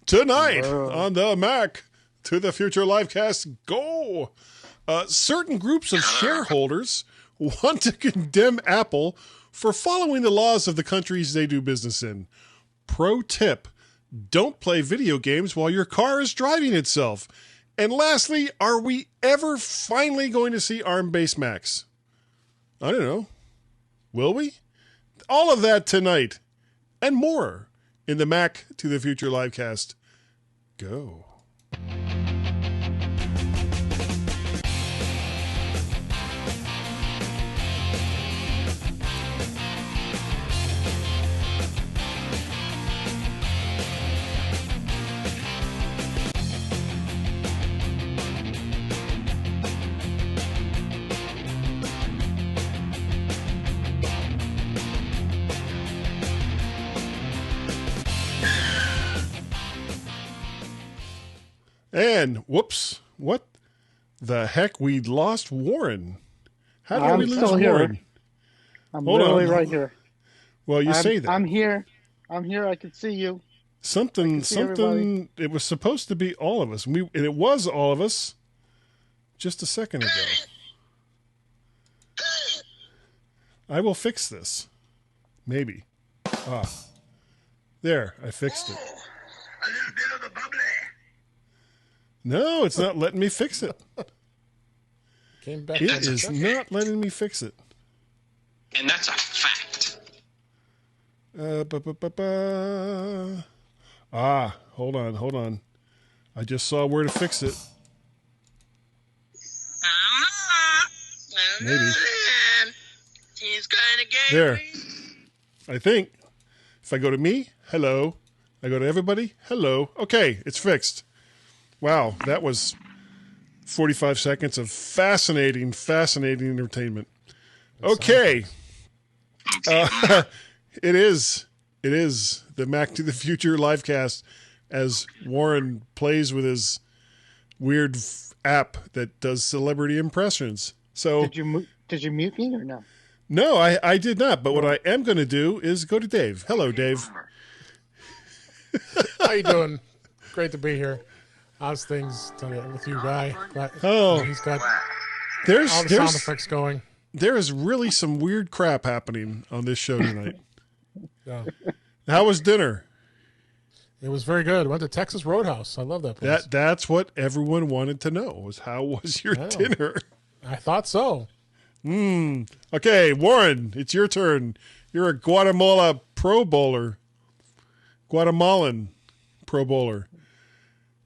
Tonight on the Mac to the Future Livecast, go! Certain groups of shareholders want to condemn Apple for following the laws of the countries they do business in. Pro tip, don't play video games while your car is driving itself. And lastly, are we ever finally going to see ARM-based Macs? I don't know. Will we? All of that tonight and more in the Mac to the Future Livecast. Go. And whoops, what the heck? We lost Warren. How did we lose Warren? I'm literally right here. Well, you say that. I'm here. I can see you. Something. Everybody. It was supposed to be all of us. And it was all of us just a second ago. I will fix this. Maybe. There, I fixed it. A little bit of the bubbly. No, it's not letting me fix it. Came back. It is not letting me fix it. And that's a fact. Hold on. I just saw where to fix it. Maybe. He's gonna get there. me. I think. If I go to me, hello. I go to everybody, hello. Okay, it's fixed. Wow, that was 45 seconds of fascinating entertainment. Okay. It is the Mac to the Future Livecast as Warren plays with his weird app that does celebrity impressions. So Did you mute me or no? No, I did not. But what I am going to do is go to Dave. Hello, Dave. How you doing? Great to be here. How's things with you, Guy? He's got there's all the sound effects going. There is really some weird crap happening on this show tonight. Yeah. How was dinner? It was very good. Went to Texas Roadhouse. I love that place. That's what everyone wanted to know, was how was your dinner? I thought so. Okay, Warren, it's your turn. You're a Guatemalan Pro Bowler.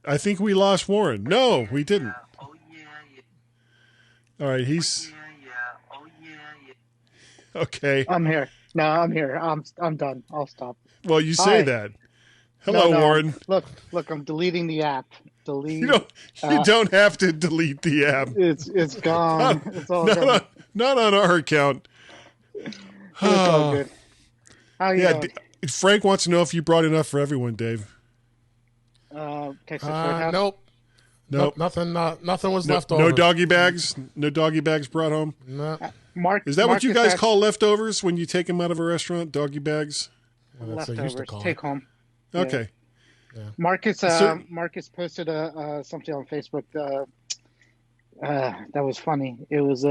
I think we lost Warren. No, we didn't. Oh, yeah. All right, he's... Oh, yeah. Okay. I'm here. No, I'm here. I'm done. I'll stop. Well, you say that. Hello, No. Warren. Look, I'm deleting the app. You don't have to delete the app. It's gone. It's all gone. Not on our account. It's all good. How you doing? Frank wants to know if you brought enough for everyone, Dave. Texas Roadhouse? Nope. Nothing was left over. No doggy bags? No doggy bags brought home? No. Is that what you guys call leftovers when you take them out of a restaurant? Doggy bags? Well, that's what they used to Leftovers. call Take it. home. Okay. Yeah. Marcus posted something on Facebook that was funny. It was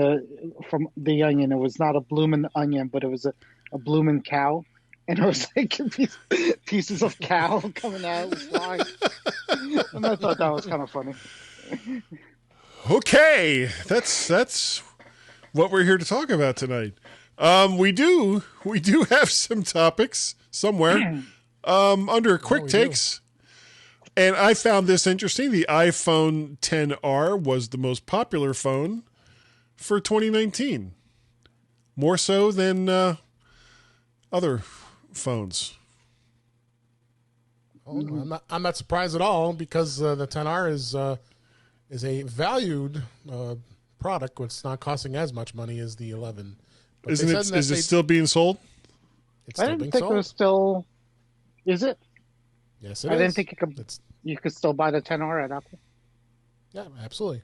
from The Onion. It was not a bloomin' onion, but it was a bloomin' cow. And it was like pieces of cow coming out flying. And I thought that was kind of funny. Okay. That's what we're here to talk about tonight. We do have some topics somewhere under quick takes. And I found this interesting. The iPhone XR was the most popular phone for 2019. More so than other phones. Oh, I'm not surprised at all because the XR is a valued product. It's not costing as much money as the 11. But Is it still being sold? It's I still didn't being think sold. it was still. Is it? Yes, it is. I didn't think you could still buy the 10R at Apple. Yeah, absolutely.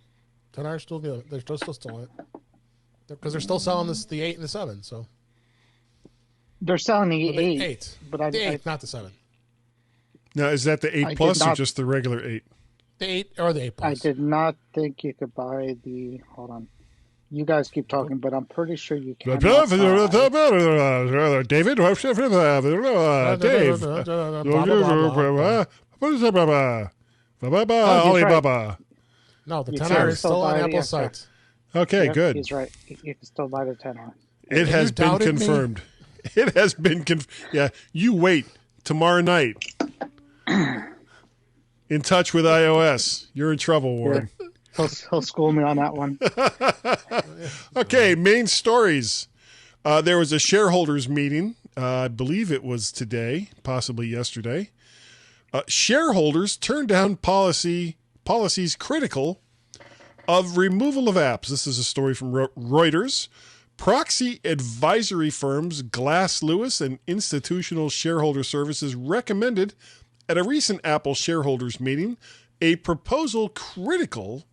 10R still good. They're still selling it because they're still selling the 8 and the 7. So They're selling the well, the 8. 8, but the 8, not the 7. Now, is that the 8 I Plus did or not- just the regular 8? The 8 or the 8 I Plus. did not think you could buy the. Hold on. You guys keep talking, but I'm pretty sure you can. David? Blah, Dave? blah, blah. Alibaba. No, the You 10R can is still still on buy it, Apple yes, sir. sites. Okay, Yep, good. He's right. You can still buy the 10R. It Have has you been doubted me? confirmed. It has been Yeah, you wait tomorrow night. In touch with iOS. You're in trouble, Warren. He'll school me on that one. Okay, main stories. There was a shareholders meeting. I believe it was today, possibly yesterday. Shareholders turned down policies critical of removal of apps. This is a story from Reuters. Proxy advisory firms Glass Lewis and Institutional Shareholder Services recommended at a recent Apple shareholders meeting a proposal critical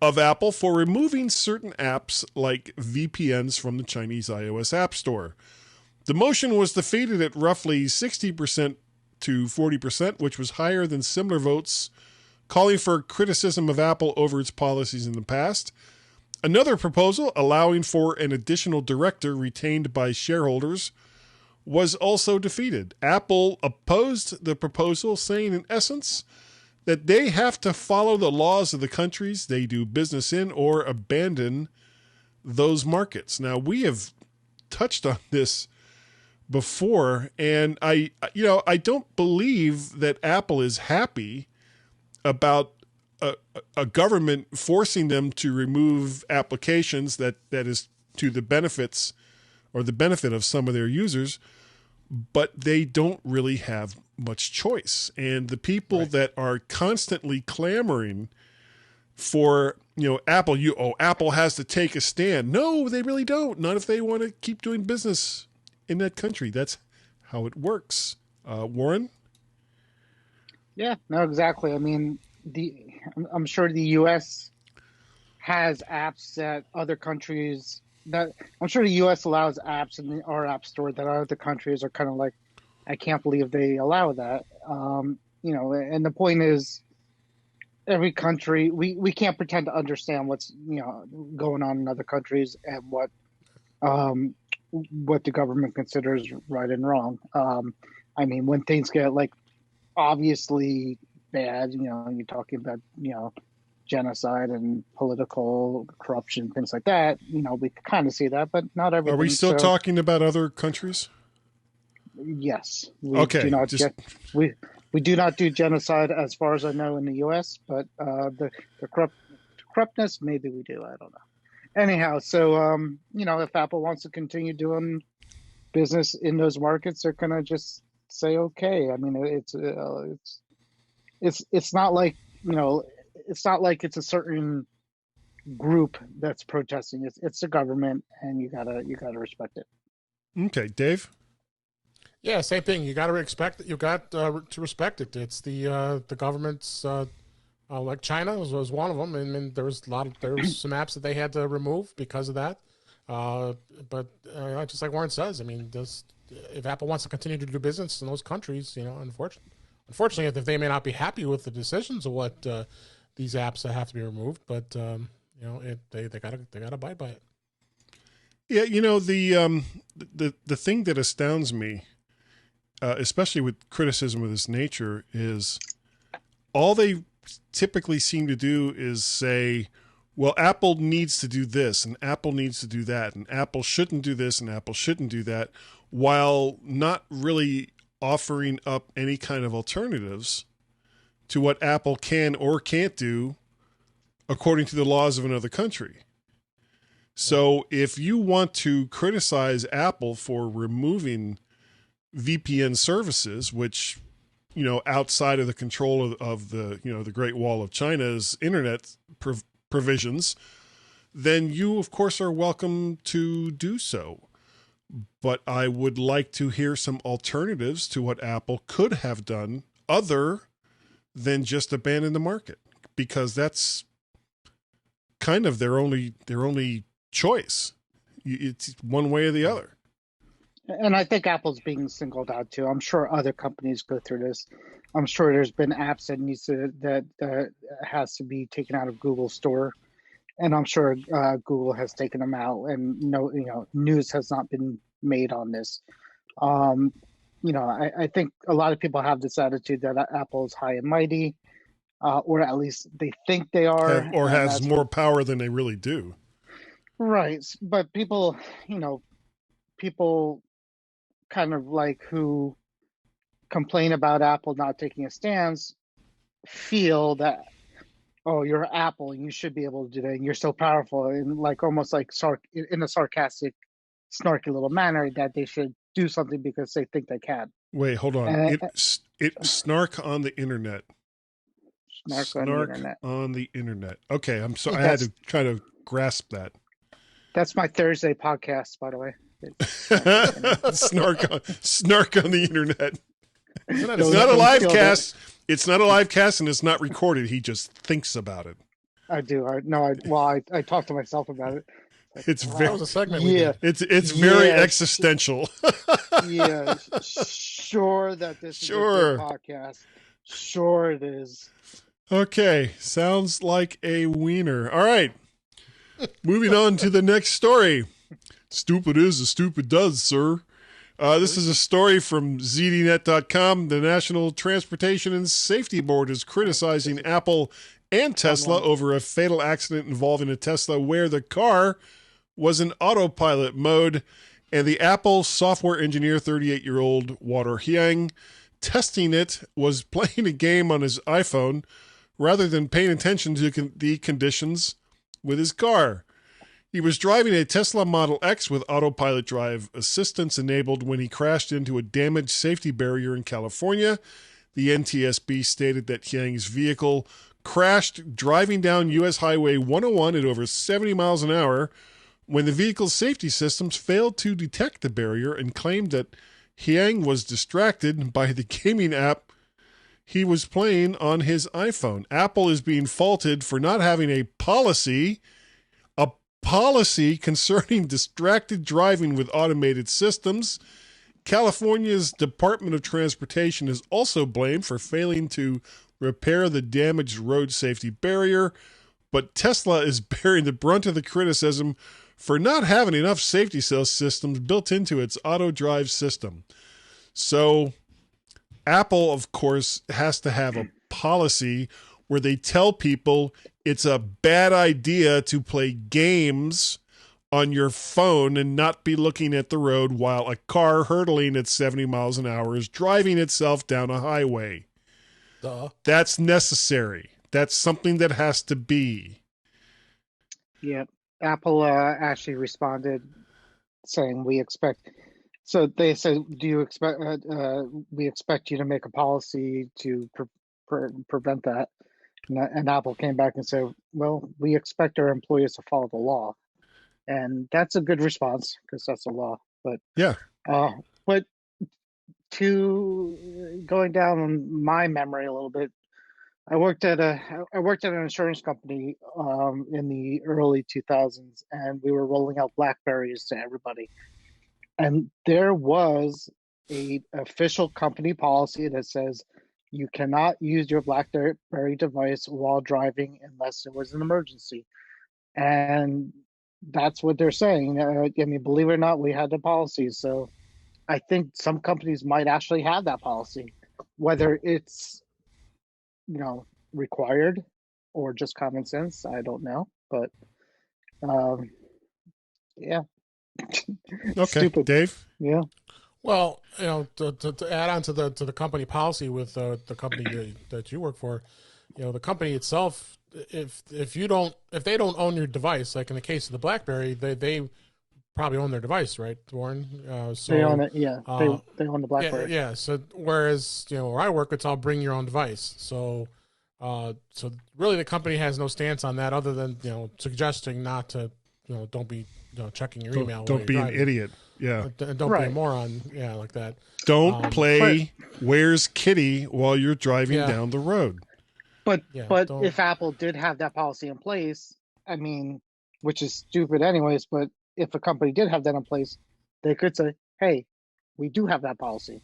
of Apple for removing certain apps like VPNs from the Chinese iOS App Store. The motion was defeated at roughly 60% to 40%, which was higher than similar votes calling for criticism of Apple over its policies in the past. Another proposal allowing for an additional director retained by shareholders was also defeated. Apple opposed the proposal, saying in essence that they have to follow the laws of the countries they do business in or abandon those markets. Now, we have touched on this before, and I don't believe that Apple is happy about a government forcing them to remove applications that is to the benefits or the benefit of some of their users, but they don't really have much choice. And the people that are constantly clamoring for, Apple, Apple has to take a stand. No, they really don't. Not if they want to keep doing business in that country. That's how it works. Warren? Yeah, no, exactly. I mean, I'm sure the U.S. has apps that other countries I'm sure the U.S. allows apps in our app store that other countries are kind of like, I can't believe they allow that. And the point is, every country, we can't pretend to understand what's going on in other countries and what the government considers right and wrong. I mean, when things get like obviously bad, you're talking about genocide and political corruption, things like that. We kind of see that, but not everything. Are we still talking about other countries? Yes. Okay. We do not do genocide as far as I know in the U.S., but the corruptness, maybe we do. I don't know. Anyhow, so, if Apple wants to continue doing business in those markets, they're going to just say, okay. I mean, it's not like, it's not like it's a certain group that's protesting. It's the government, and you gotta respect it. Okay, Dave. Yeah, same thing. You got to respect it. You got to respect it. It's the government's like China was one of them, and there was some apps that they had to remove because of that. But just like Warren says, I mean, if Apple wants to continue to do business in those countries, unfortunately, if they may not be happy with the decisions of what these apps that have to be removed, but they gotta abide by it. Yeah, the thing that astounds me, especially with criticism of this nature, is all they typically seem to do is say, well, Apple needs to do this, and Apple needs to do that, and Apple shouldn't do this, and Apple shouldn't do that, while not really offering up any kind of alternatives to what Apple can or can't do according to the laws of another country. So if you want to criticize Apple for removing VPN services, which, outside of the control of the, the Great Wall of China's internet provisions, then you, of course, are welcome to do so. But I would like to hear some alternatives to what Apple could have done other than just abandon the market, because that's kind of their only choice. It's one way or the other. And I think Apple's being singled out too. I'm sure other companies go through this. I'm sure there's been apps that has to be taken out of Google Store, and I'm sure Google has taken them out, and news has not been made on this. I think a lot of people have this attitude that Apple is high and mighty, or at least they think they are, or has more power than they really do. Right, but people kind of like who complain about Apple not taking a stance feel that, oh, you're Apple and you should be able to do that and you're so powerful, and like almost like in a sarcastic, snarky little manner that they should do something because they think they can. Wait, hold on. It snark on the internet. Snark on the internet. Okay, I'm sorry. I had to try to grasp that. That's my Thursday podcast, by the way. Snark on the internet. It's not a live cast. It's not a live cast, and it's not recorded. He just thinks about it. I do. I talk to myself about it. It's very. That was a segment. Yeah. It's very existential. Yeah. Sure that this is a good podcast. Sure it is. Okay. Sounds like a wiener. All right. Moving on to the next story. Stupid is as stupid does, sir. This is a story from ZDNet.com. The National Transportation and Safety Board is criticizing Apple and Tesla over a fatal accident involving a Tesla where the car was in autopilot mode, and the Apple software engineer, 38-year-old Walter Hyang, testing it, was playing a game on his iPhone rather than paying attention to the conditions with his car. He was driving a Tesla Model X with autopilot drive assistance enabled when he crashed into a damaged safety barrier in California. The NTSB stated that Hyang's vehicle crashed driving down U.S. Highway 101 at over 70 miles an hour when the vehicle's safety systems failed to detect the barrier, and claimed that Hyang was distracted by the gaming app he was playing on his iPhone. Apple is being faulted for not having a policy concerning distracted driving with automated systems. California's Department of Transportation is also blamed for failing to repair the damaged road safety barrier, but Tesla is bearing the brunt of the criticism for not having enough safety systems built into its auto drive system. So Apple, of course, has to have a policy where they tell people it's a bad idea to play games on your phone and not be looking at the road while a car hurtling at 70 miles an hour is driving itself down a highway. Duh. That's necessary. That's something that has to be. Yeah. Apple actually responded saying we expect. So they said, do you expect, we expect you to make a policy to prevent that. And Apple came back and said, well, we expect our employees to follow the law. And that's a good response because that's the law. But yeah. But to going down on my memory a little bit, I worked at an insurance company in the early 2000s, and we were rolling out BlackBerries to everybody. And there was a official company policy that says you cannot use your BlackBerry device while driving unless it was an emergency. And that's what they're saying. I mean, believe it or not, we had the policy. So I think some companies might actually have that policy, whether it's, required or just common sense. I don't know, but yeah. Okay, Stupid. Dave? Yeah. Well, to add on to the company policy with the company that you work for, the company itself, if they don't own your device, like in the case of the BlackBerry, they probably own their device, right, Warren? So They own it. Yeah, they own the BlackBerry. Yeah. So whereas where I work, it's all bring your own device. So really, the company has no stance on that other than suggesting not to don't be checking your email. Don't be an idiot. Yeah. And don't be a moron. Yeah, like that. Don't play Where's Kitty while you're driving down the road. But if Apple did have that policy in place, I mean, which is stupid anyways, but if a company did have that in place, they could say, hey, we do have that policy,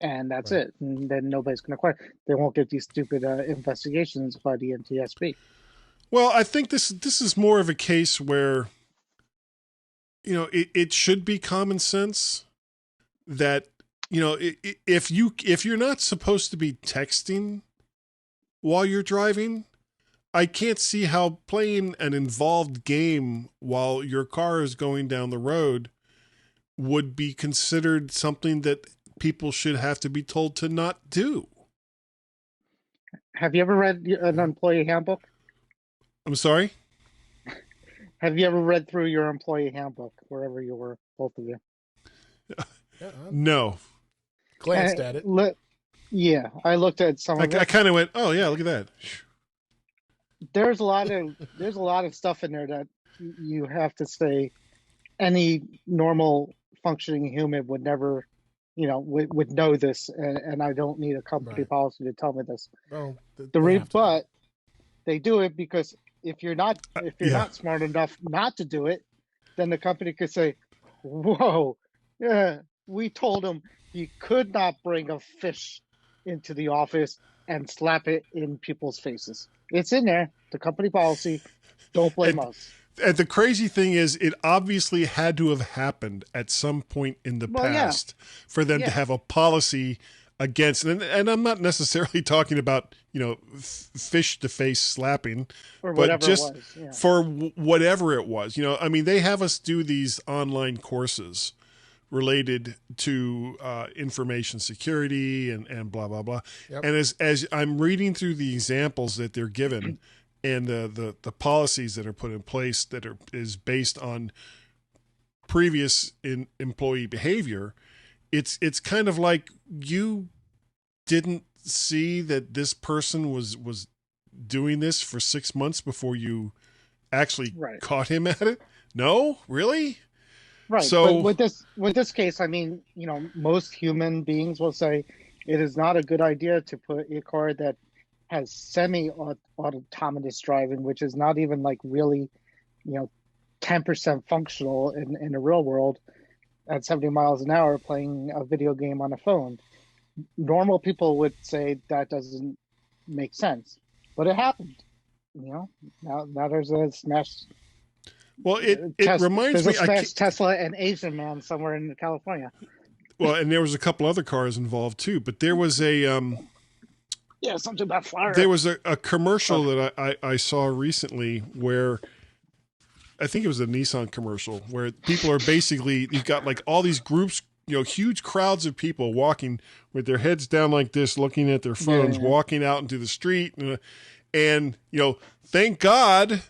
and that's Right. it. And then nobody's going to question. They won't get these stupid investigations by the NTSB. Well, I think this is more of a case where, it should be common sense that, if you're not supposed to be texting while you're driving, I can't see how playing an involved game while your car is going down the road would be considered something that people should have to be told to not do. Have you ever read an employee handbook? I'm sorry? Have you ever read through your employee handbook, wherever you were, both of you? Yeah, I No. glanced at it. Yeah, I looked at some of I it. kind of went, oh yeah, look at that. There's a lot of stuff in there that you have to say any normal functioning human would never, would know this, and I don't need a company Right. policy to tell me this. Well, But they do it because if you're not Yeah. not smart enough not to do it, then the company could say, "Whoa, yeah, we told him he could not bring a fish into the office and slap it in people's faces." It's in there, the company policy. Don't blame us. And the crazy thing is, it obviously had to have happened at some point in the Well, yeah. past for them to Yeah. have a policy against, and I'm not necessarily talking about, fish to face slapping, Or but whatever just it was. Yeah. for whatever it was. I mean, they have us do these online courses related to information security and blah, blah, blah. Yep. And as I'm reading through the examples that they're given and the policies that are put in place that is based on previous employee behavior, it's kind of like you didn't see that this person was doing this for 6 months before you actually Right. caught him at it. No, really? Right. So- but with this case, I mean, most human beings will say it is not a good idea to put a car that has semi-autonomous driving, which is not even like really, 10% functional in the real world, at 70 miles an hour playing a video game on a phone. Normal people would say that doesn't make sense, but it happened. Now there's a smash. Well, it reminds me. There's a smashed Tesla and Asian man somewhere in California. Well, and there was a couple other cars involved too, but there was a something about Florida. there was a commercial that I saw recently where I think it was a Nissan commercial where people are basically, you've got like all these groups, huge crowds of people walking with their heads down like this, looking at their phones, walking out into the street, and thank God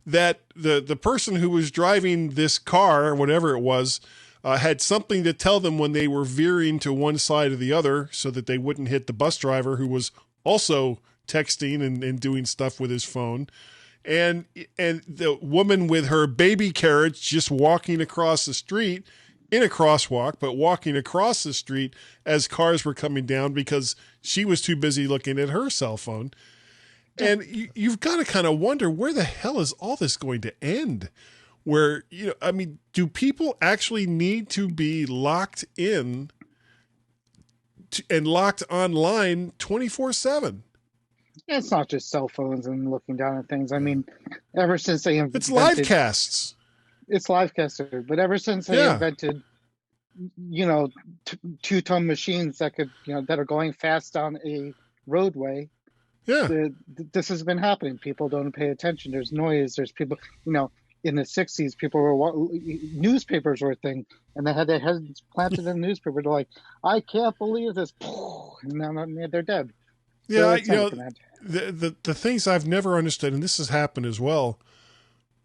that the person who was driving this car or whatever it was had something to tell them when they were veering to one side or the other so that they wouldn't hit the bus driver who was also texting and doing stuff with his phone. And the woman with her baby carriage just walking across the street in a crosswalk, but walking across the street as cars were coming down because she was too busy looking at her cell phone. And you've got to kind of wonder, where the hell is all this going to end? Where, I mean, do people actually need to be locked in and locked online 24/7? It's not just cell phones and looking down at things. I mean, ever since they invented... It's live casts. It's live caster, but ever since they invented, two-ton machines that could, that are going fast down a roadway, this has been happening. People don't pay attention. There's noise. There's people, in the 60s, people were, newspapers were a thing, and they had their heads planted in the newspaper. They're like, I can't believe this. And now they're dead. Yeah, So the things I've never understood, and this has happened as well,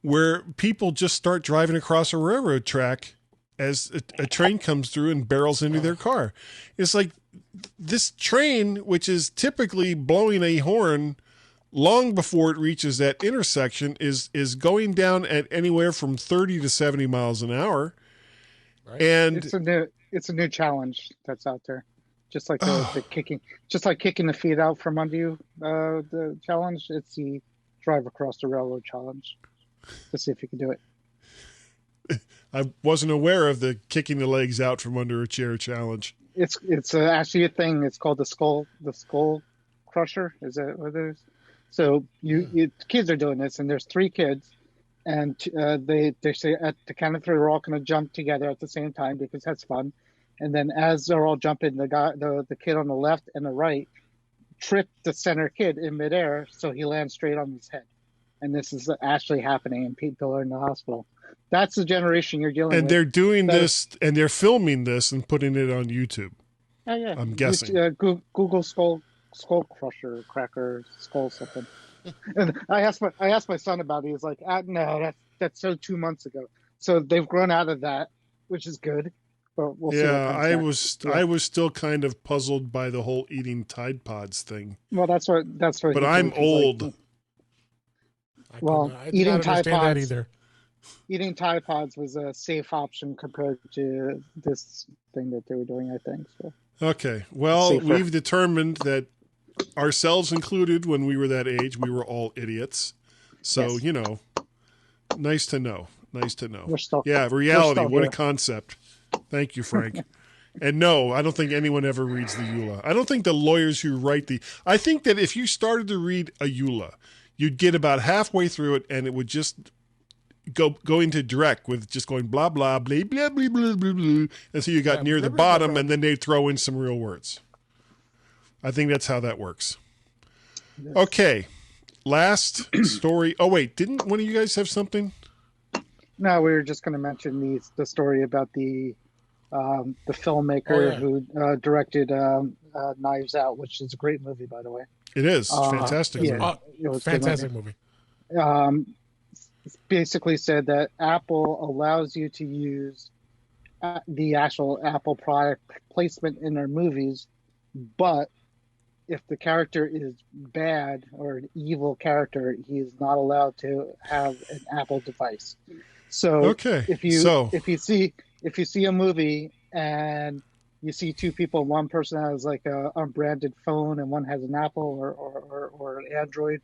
where people just start driving across a railroad track as a train comes through and barrels into their car. It's like this train, which is typically blowing a horn long before it reaches that intersection, is going down at anywhere from 30 to 70 miles an hour. Right. And it's a new challenge that's out there. Just like the kicking the feet out from under you, the challenge. It's the drive across the railroad challenge to see if you can do it. I wasn't aware of the kicking the legs out from under a chair challenge. It's actually a thing. It's called the skull crusher. Is that what it is? So kids are doing this, and there's 3 kids, and they say at the count of 3 we're all going to jump together at the same time because that's fun. And then as they're all jumping, the kid on the left and the right trip the center kid in midair, so he lands straight on his head. And this is actually happening, and people are in the hospital. That's the generation you're dealing with. And they're doing this, and they're filming this and putting it on YouTube. Oh yeah, I'm guessing. Google skull crusher, cracker, skull something. And I asked my son about it. He's like, no, that's so 2 months ago. So they've grown out of that, which is good. But we'll see. I was still kind of puzzled by the whole eating Tide Pods thing. Well, that's what. But I'm old. I eating Tide Pods either. Eating Tide Pods was a safe option compared to this thing that they were doing, I think. So. Okay. Well, we've determined that ourselves included, when we were that age, we were all idiots. So, yes. Nice to know. Nice to know. Reality. What a concept. Thank you, Frank. And no, I don't think anyone ever reads the EULA. I don't think the lawyers who write I think that if you started to read a EULA, you'd get about halfway through it and it would just go into direct with just going blah, blah, blah, blah, blah, blah, blah, blah. And so you got near the bottom and then they'd throw in some real words. I think that's how that works. Yes. Okay. Last story. Oh, wait. Didn't one of you guys have something? No, we were just going to mention the story about the filmmaker who directed Knives Out, which is a great movie, by the way. It is. Fantastic. Yeah, it was fantastic movie. Basically said that Apple allows you to use the actual Apple product placement in their movies, but if the character is bad or an evil character, he is not allowed to have an Apple device. So if you see a movie and you see 2 people, one person has like a unbranded phone and one has an Apple or an Android,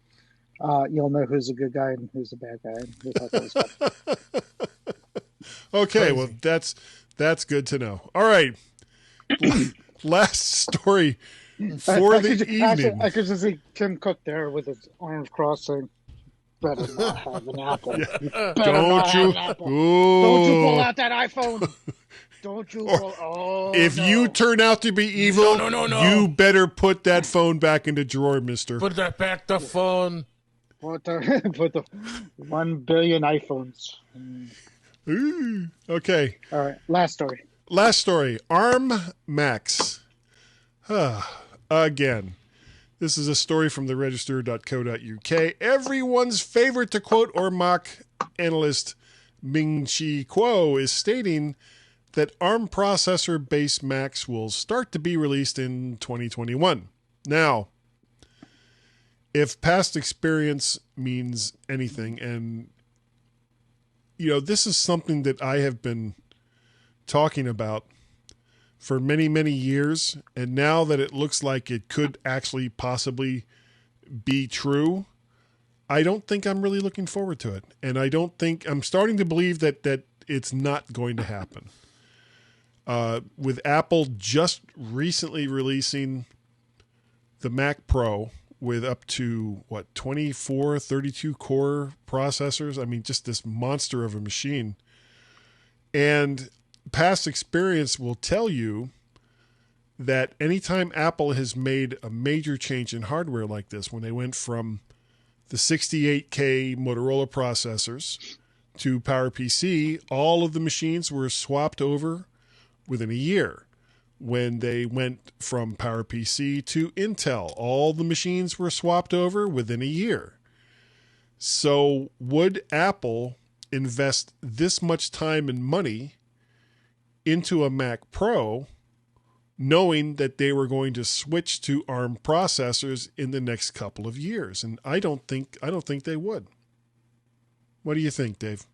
you'll know who's a good guy and who's a bad guy. Okay, well that's good to know. All right, last story for the evening. I could just see Tim Cook there with his arms crossed saying, better not have an Apple. Yeah. Don't you pull out that iPhone. Don't you pull you turn out to be evil, no. You better put that phone back in the drawer, mister. Put that back, the phone. Put the 1 billion iPhones. Ooh, okay. All right, last story. ARM Max. Again. This is a story from the register.co.uk. Everyone's favorite to quote or mock analyst Ming-Chi Kuo is stating that ARM processor-based Macs will start to be released in 2021. Now, if past experience means anything, and this is something that I have been talking about for many, many years, and now that it looks like it could actually possibly be true, I don't think I'm really looking forward to it. And I'm starting to believe that it's not going to happen. With Apple just recently releasing the Mac Pro with up to, 24, 32 core processors. I mean, just this monster of a machine. And past experience will tell you that anytime Apple has made a major change in hardware like this, when they went from the 68K Motorola processors to PowerPC, all of the machines were swapped over within a year. When they went from PowerPC to Intel, all the machines were swapped over within a year. So would Apple invest this much time and money into a Mac Pro, knowing that they were going to switch to ARM processors in the next couple of years? And I don't think they would. What do you think, Dave?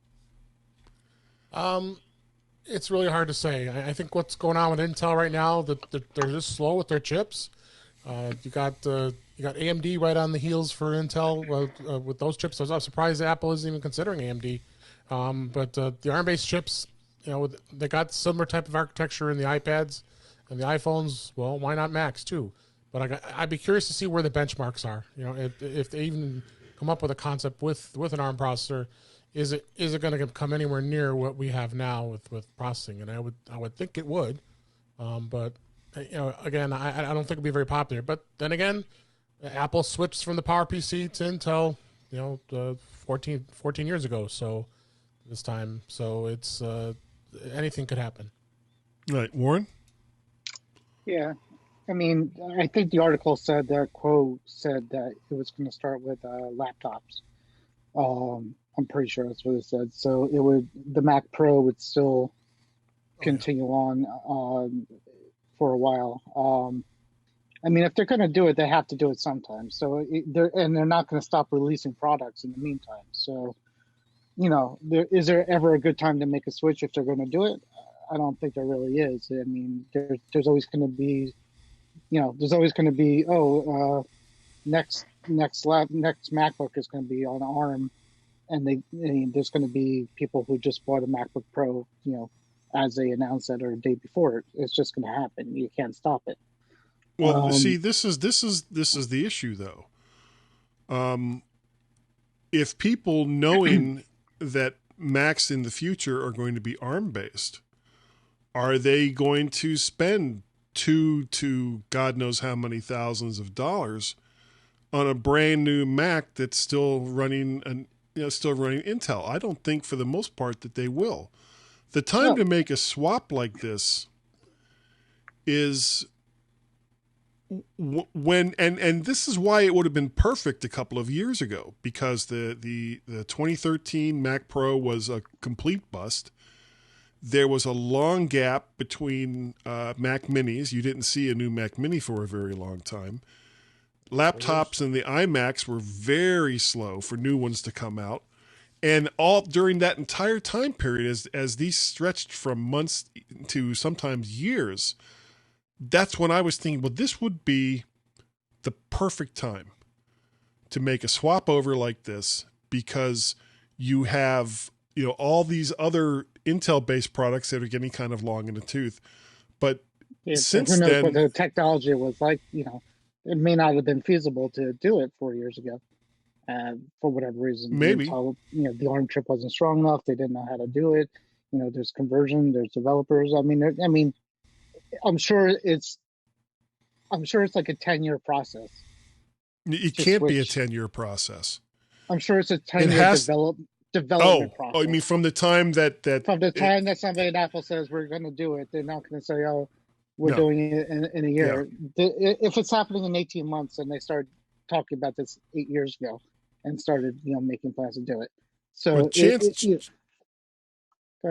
It's really hard to say. I think what's going on with Intel right now, that they're just slow with their chips. You got AMD right on the heels for Intel with those chips. I was surprised Apple isn't even considering AMD But the ARM-based chips, they got similar type of architecture in the iPads and the iPhones. Well, why not Macs too? But I'd be curious to see where the benchmarks are. If they even come up with a concept with an ARM processor, is it going to come anywhere near what we have now with processing? And I would think it would. But again, I don't think it'd be very popular. But then again, Apple switched from the PowerPC to Intel, 14 years ago. So this time, so it's anything could happen. Right, Warren. Yeah, I mean, I think the article said that quote said that it was going to start with laptops. I'm pretty sure that's what it said. So the Mac Pro would still continue on for a while. I mean, if they're going to do it, they have to do it sometime. So they're not going to stop releasing products in the meantime. So, is there ever a good time to make a switch if they're going to do it? I don't think there really is. I mean, there's always going to be, next MacBook is going to be on ARM, and there's going to be people who just bought a MacBook Pro, as they announced that or a day before. It's just going to happen. You can't stop it. Well, see, this is the issue, though. If people knowing that Macs in the future are going to be ARM-based, are they going to spend $2 to God knows how many thousands of dollars on a brand new Mac that's still running Intel? I don't think, for the most part, that they will. The time to make a swap like this is when, and this is why it would have been perfect a couple of years ago, because the 2013 Mac Pro was a complete bust. There was a long gap between Mac Minis. You didn't see a new Mac Mini for a very long time. Laptops and the iMacs were very slow for new ones to come out. And all during that entire time period, as these stretched from months to sometimes years, that's when I was thinking, well, this would be the perfect time to make a swap over like this, because you have, all these other Intel-based products that are getting kind of long in the tooth. But since who knows then, what the technology was like, it may not have been feasible to do it 4 years ago. For whatever reason, maybe the ARM chip wasn't strong enough. They didn't know how to do it. There's conversion, there's developers. I mean, I'm sure it's like a 10-year process. It can't be a 10-year process. I'm sure it's a 10-year development process. Oh, I mean, from the time that somebody at Apple says we're going to do it, they're not going to say, "Oh, we're doing it in a year." Yeah. If it's happening in 18 months, and they started talking about this 8 years ago, and started making plans to do it, so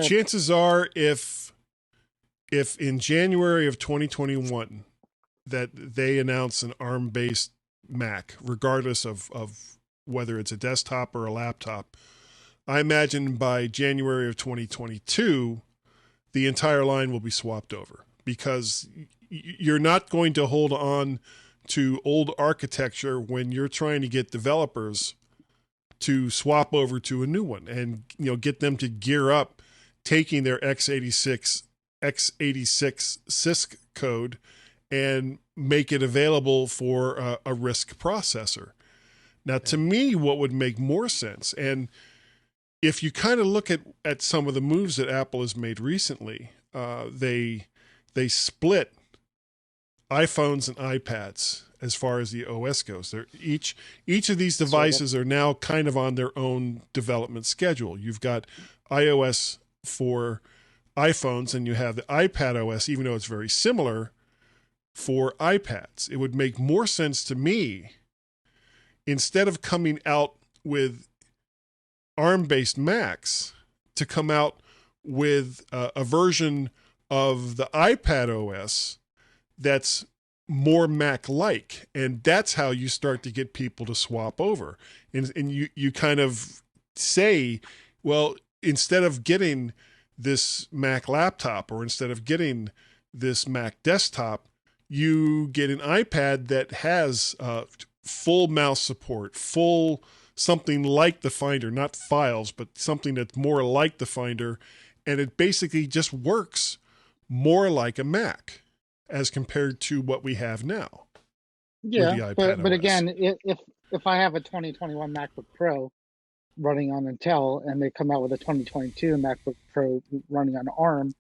chances are, if in January of 2021 that they announce an ARM-based Mac, regardless of whether it's a desktop or a laptop, I imagine by January of 2022, the entire line will be swapped over, because you're not going to hold on to old architecture when you're trying to get developers to swap over to a new one and get them to gear up, taking their x86 CISC code and make it available for a RISC processor. Now, to me, what would make more sense, and if you kind of look at some of the moves that Apple has made recently, they split iPhones and iPads as far as the OS goes. They're each of these devices are now kind of on their own development schedule. You've got iOS for iPhones, and you have the iPad OS, even though it's very similar, for iPads. It would make more sense to me, instead of coming out with ARM-based Macs, to come out with a version of the iPad OS that's more Mac-like, and that's how you start to get people to swap over. And you kind of say, well, instead of getting this Mac laptop, or instead of getting this Mac desktop, you get an iPad that has full mouse support, full something like the Finder, not files, but something that's more like the Finder, and it basically just works more like a Mac as compared to what we have now. Yeah, but OS. again, if I have a 2021 MacBook Pro running on Intel and they come out with a 2022 MacBook Pro running on ARM,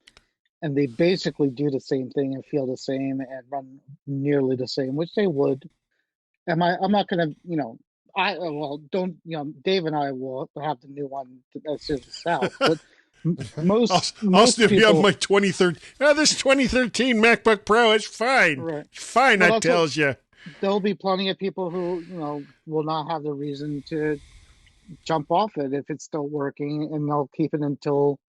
and they basically do the same thing and feel the same and run nearly the same, which they would. I'm not going to, Dave and I will have the new one as soon as it's out. But most still people have my 2013. This 2013 MacBook Pro is fine. Right. It's fine, Well, that tells you. There'll be plenty of people who, will not have the reason to jump off it if it's still working, and they'll keep it until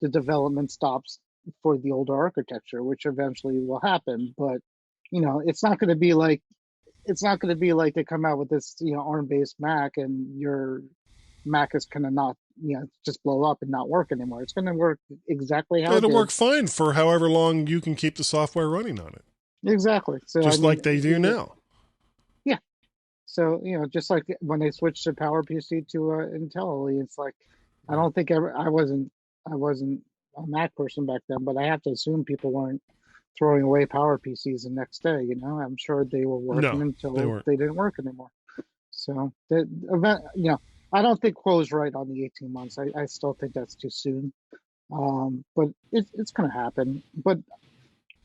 the development stops for the older architecture, which eventually will happen. But, it's not going to be like they come out with this, ARM-based Mac and your Mac is going to not, just blow up and not work anymore. It's going to work exactly how it'll work fine for however long you can keep the software running on it. Exactly. So just like they do now. Yeah. So, just like when they switched to PowerPC to Intel, it's like, I don't think I wasn't a Mac person back then, but I have to assume people weren't throwing away PowerPCs the next day. I'm sure they were working until they didn't work anymore. So the event, I don't think Quo's right on the 18 months. I still think that's too soon. But it's going to happen. But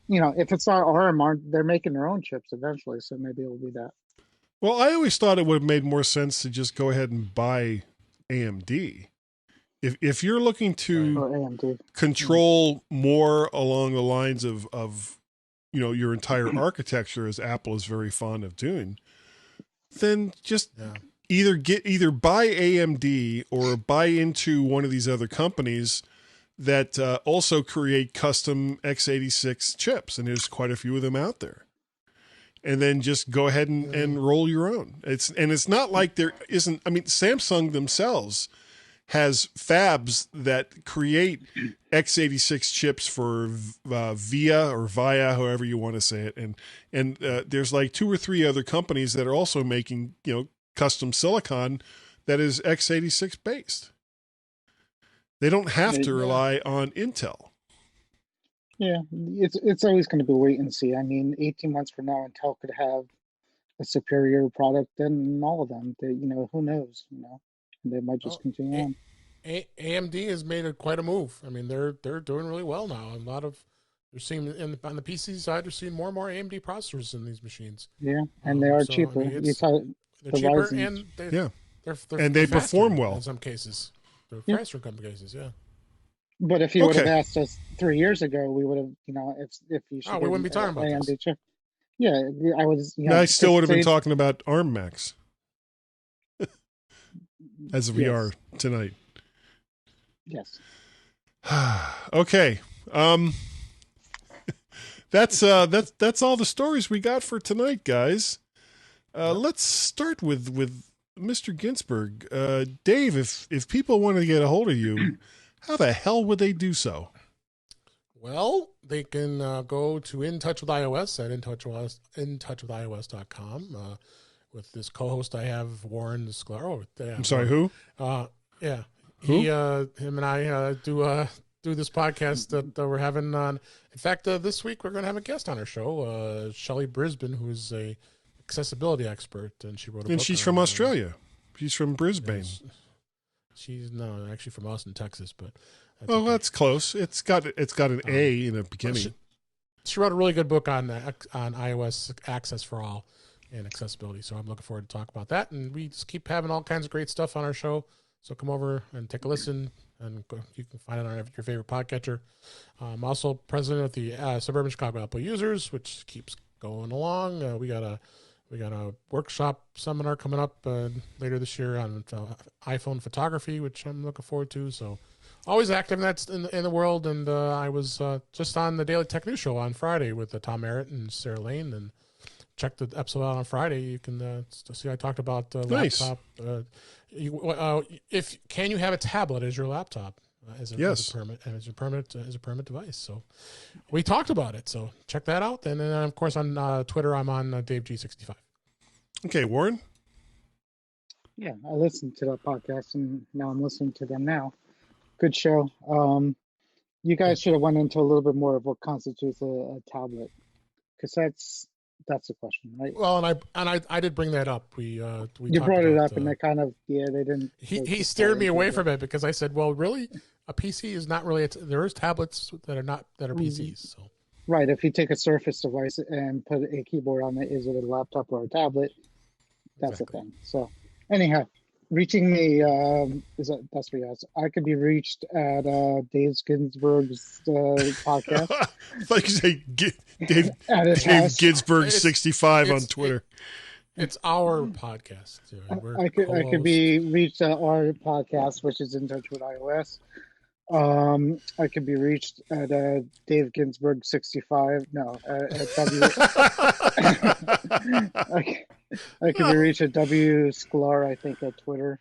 if it's not ARM, they're making their own chips eventually, so maybe it'll be that. Well, I always thought it would have made more sense to just go ahead and buy AMD. If you're looking to control more along the lines of your entire architecture, as Apple is very fond of doing, then just either buy AMD or buy into one of these other companies that also create custom x86 chips, and there's quite a few of them out there. And then just go ahead and roll your own. It's not like there isn't. I mean, Samsung themselves has fabs that create x86 chips for VIA, however you want to say it, and there's like 2 or 3 other companies that are also making custom silicon that is x86 based. They don't have to rely on Intel. Yeah, it's always going to be wait and see. I mean, 18 months from now, Intel could have a superior product than all of them. Who knows? They might just continue on. AMD has made quite a move. I mean, they're doing really well now. A lot of they're seeing on the PC side, they're seeing more and more AMD processors in these machines. Yeah, and they are cheaper. I mean, they're cheaper and they perform well in some cases. They're faster in some cases. Yeah. But if you would have asked us 3 years ago, we would have, if you should. We wouldn't be talking about AMD this. Chip. Yeah, I was. I still would have been talking about ARM Macs, as we are tonight. Yes. Okay. That's all the stories we got for tonight, guys. Let's start with Mr. Ginsburg. Dave, if people wanted to get a hold of you, how the hell would they do so? Well, they can go to In Touch with iOS at intouchwithios.com. With this co-host I have, Warren Sclaro. I'm sorry, who? Yeah. Who? Him and I do this podcast that we're having on. In fact, this week we're going to have a guest on our show, Shelley Brisbane, who's a accessibility expert, and she wrote a book. And she's from Australia. She's from Brisbane. She's actually from Austin, Texas, but that's close. It's got an A in the beginning. She wrote a really good book on iOS access for all and accessibility. So I'm looking forward to talk about that. And we just keep having all kinds of great stuff on our show. So come over and take a listen, and you can find it on your favorite podcatcher. I'm also president of the Suburban Chicago Apple Users, which keeps going along. We got a workshop seminar coming up later this year on iPhone photography, which I'm looking forward to. So always active in the world. And I was just on the Daily Tech News Show on Friday with Tom Merritt and Sarah Lane, and check the episode out on Friday. You can see I talked about laptop. Can you have a tablet as your laptop as a permanent device? So we talked about it. So check that out. And then of course on Twitter I'm on DaveG65. Okay, Warren. Yeah, I listened to that podcast, and now I'm listening to them now. Good show. You guys should have went into a little bit more of what constitutes a tablet, because that's the question, right? Well, I did bring that up. We You talked brought it about, up, and they kind of they didn't. he steered me away from it because I said, well, really, a PC is not really. There is tablets that are PCs. So Right. If you take a Surface device and put a keyboard on it, is it a laptop or a tablet? That's exactly. the thing. So, anyhow, reaching me that's for you guys. I could be reached at Dave Ginsburg's podcast Like you say, Dave at his house. Ginsburg 65 on Twitter. It's our podcast. I could be reached at our podcast, which is In Touch with iOS. I could be reached at Dave Ginsburg 65. No, at W. I could be reached at W Sklar, I think, at Twitter.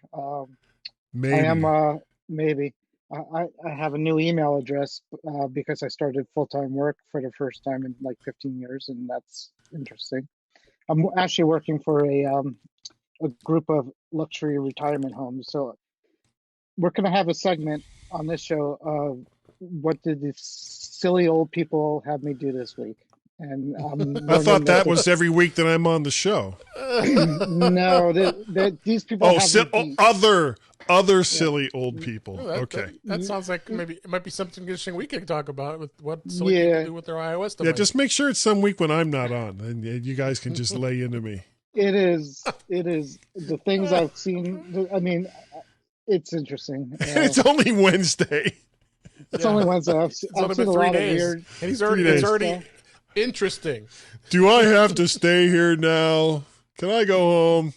Maybe. I am maybe. I have a new email address because I started full-time work for the first time in like 15 years, and that's interesting. I'm actually working for a group of luxury retirement homes, so we're going to have a segment on this show of what did these silly old people have me do this week. And I thought that was every week that I'm on the show. No, these people. Other silly old people. Okay, that sounds like maybe it might be something interesting we could talk about with what silly people do with their iOS device. Yeah, just make sure it's some week when I'm not on, and you guys can just lay into me. It is the things I've seen. I mean, it's interesting. It's only Wednesday. It's only Wednesday. I've seen a lot of weird. And it's already interesting. Do I have to stay here now? Can I go home?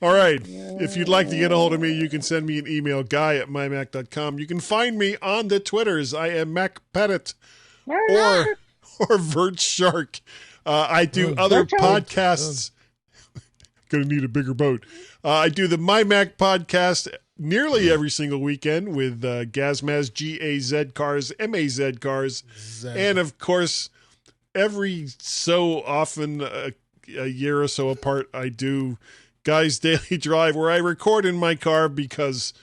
All right. If you'd like to get a hold of me, you can send me an email, guy@mymac.com. You can find me on the Twitters. I am Mac Pettit or Vert Shark. I do other podcasts. Going to need a bigger boat. I do the MyMac Podcast nearly every single weekend with Gazmaz, G-A-Z Cars, M-A-Z Cars. And, of course, every so often, a year or so apart, I do Guy's Daily Drive, where I record in my car because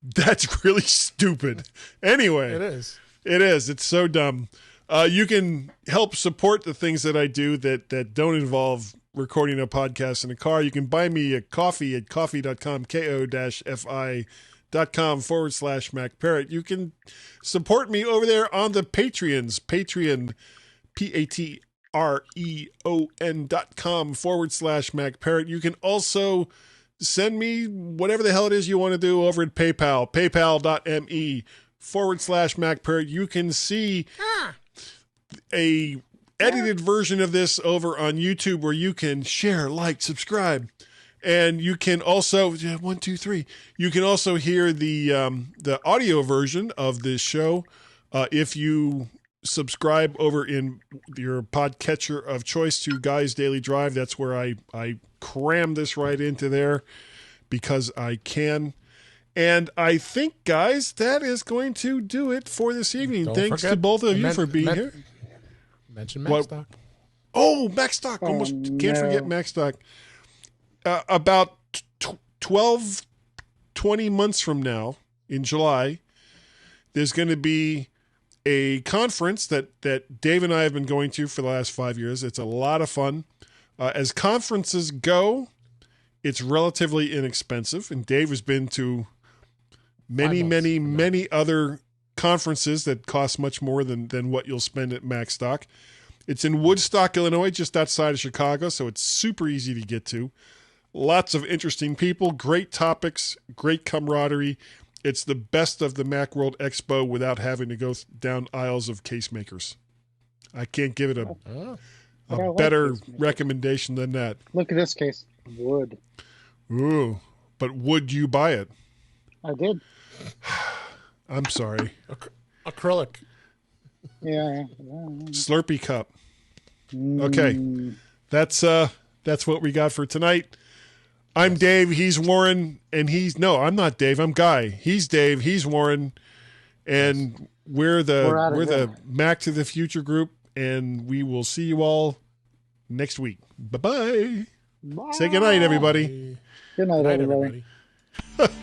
that's really stupid. Anyway. It is. It is. It's so dumb. You can help support the things that I do that don't involve recording a podcast in a car. You can buy me a coffee at coffee.com, ko-fi.com/MacParrot. You can support me over there on the Patreons, Patreon, patreon.com/MacParrot. You can also send me whatever the hell it is you want to do over at PayPal, paypal.me/MacParrot. You can see a edited version of this over on YouTube where you can share, like, subscribe. And you can also, 1, 2, 3. You can also hear the audio version of this show if you subscribe over in your podcatcher of choice to Guy's Daily Drive. That's where I cram this right into there because I can. And I think, guys, that is going to do it for this evening. Thanks to both of you for being here. Mention MacStock. Oh, MacStock. Almost can't forget MacStock. About 12, 20 months from now, in July, there's going to be a conference that Dave and I have been going to for the last 5 years. It's a lot of fun. As conferences go, it's relatively inexpensive. And Dave has been to many other conferences that cost much more than what you'll spend at MacStock. It's in Woodstock, Illinois, just outside of Chicago, so it's super easy to get to. Lots of interesting people, great topics, great camaraderie. It's the best of the Macworld Expo without having to go down aisles of case makers. I can't give it a better recommendation than that. Look at this case. Wood. Ooh, but would you buy it? I did. I'm sorry. Acrylic. Yeah. Slurpee cup. Okay. That's what we got for tonight. I'm Dave, he's Warren, and I'm not Dave, I'm Guy. He's Dave, he's Warren, and we're the Mac to the Future group, and we will see you all next week. Bye-bye. Say goodnight, everybody. Good night, Good night, everybody. everybody.